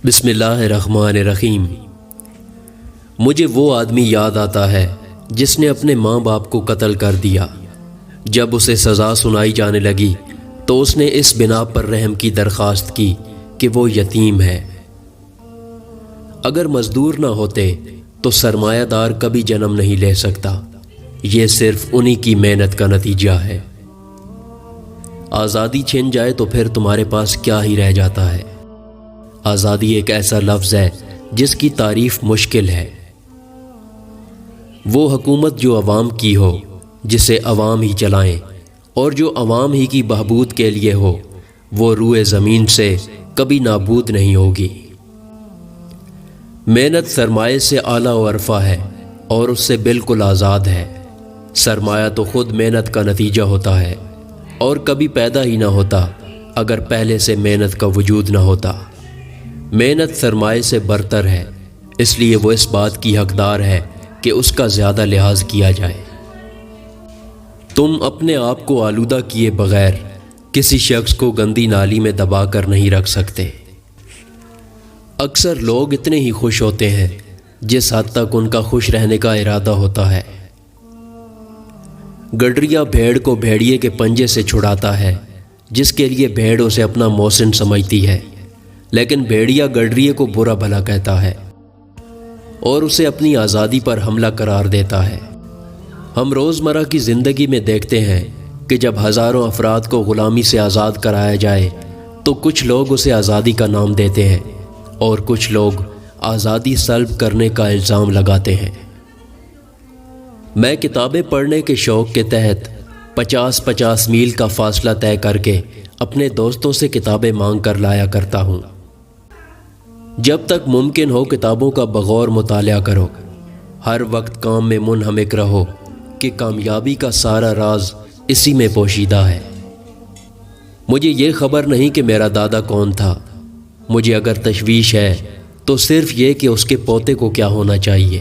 بسم اللہ الرحمن الرحیم۔ مجھے وہ آدمی یاد آتا ہے جس نے اپنے ماں باپ کو قتل کر دیا۔ جب اسے سزا سنائی جانے لگی تو اس نے اس بنا پر رحم کی درخواست کی کہ وہ یتیم ہے۔ اگر مزدور نہ ہوتے تو سرمایہ دار کبھی جنم نہیں لے سکتا۔ یہ صرف انہی کی محنت کا نتیجہ ہے۔ آزادی چھن جائے تو پھر تمہارے پاس کیا ہی رہ جاتا ہے۔ آزادی ایک ایسا لفظ ہے جس کی تعریف مشکل ہے۔ وہ حکومت جو عوام کی ہو، جسے عوام ہی چلائیں اور جو عوام ہی کی بہبود کے لیے ہو، وہ روئے زمین سے کبھی نابود نہیں ہوگی۔ محنت سرمایہ سے اعلیٰ و ارفع ہے اور اس سے بالکل آزاد ہے۔ سرمایہ تو خود محنت کا نتیجہ ہوتا ہے اور کبھی پیدا ہی نہ ہوتا اگر پہلے سے محنت کا وجود نہ ہوتا۔ محنت سرمایہ سے برتر ہے، اس لیے وہ اس بات کی حقدار ہے کہ اس کا زیادہ لحاظ کیا جائے۔ تم اپنے آپ کو آلودہ کیے بغیر کسی شخص کو گندی نالی میں دبا کر نہیں رکھ سکتے۔ اکثر لوگ اتنے ہی خوش ہوتے ہیں جس حد تک ان کا خوش رہنے کا ارادہ ہوتا ہے۔ گڈریا بھیڑ کو بھیڑیے کے پنجے سے چھڑاتا ہے، جس کے لیے بھیڑ اسے اپنا محسن سمجھتی ہے، لیکن بھیڑیا گڈریے کو برا بھلا کہتا ہے اور اسے اپنی آزادی پر حملہ قرار دیتا ہے۔ ہم روزمرہ کی زندگی میں دیکھتے ہیں کہ جب ہزاروں افراد کو غلامی سے آزاد کرایا جائے تو کچھ لوگ اسے آزادی کا نام دیتے ہیں اور کچھ لوگ آزادی سلب کرنے کا الزام لگاتے ہیں۔ میں کتابیں پڑھنے کے شوق کے تحت 50 میل کا فاصلہ طے کر کے اپنے دوستوں سے کتابیں مانگ کر لایا کرتا ہوں۔ جب تک ممکن ہو کتابوں کا بغور مطالعہ کرو۔ ہر وقت کام میں منہمک رہو کہ کامیابی کا سارا راز اسی میں پوشیدہ ہے۔ مجھے یہ خبر نہیں کہ میرا دادا کون تھا۔ مجھے اگر تشویش ہے تو صرف یہ کہ اس کے پوتے کو کیا ہونا چاہیے۔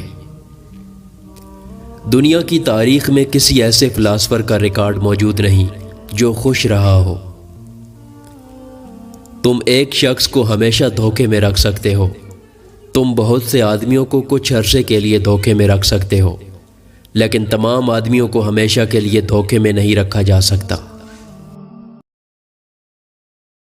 دنیا کی تاریخ میں کسی ایسے فلاسفر کا ریکارڈ موجود نہیں جو خوش رہا ہو۔ تم ایک شخص کو ہمیشہ دھوکے میں رکھ سکتے ہو۔ تم بہت سے آدمیوں کو کچھ عرصے کے لیے دھوکے میں رکھ سکتے ہو، لیکن تمام آدمیوں کو ہمیشہ کے لیے دھوکے میں نہیں رکھا جا سکتا۔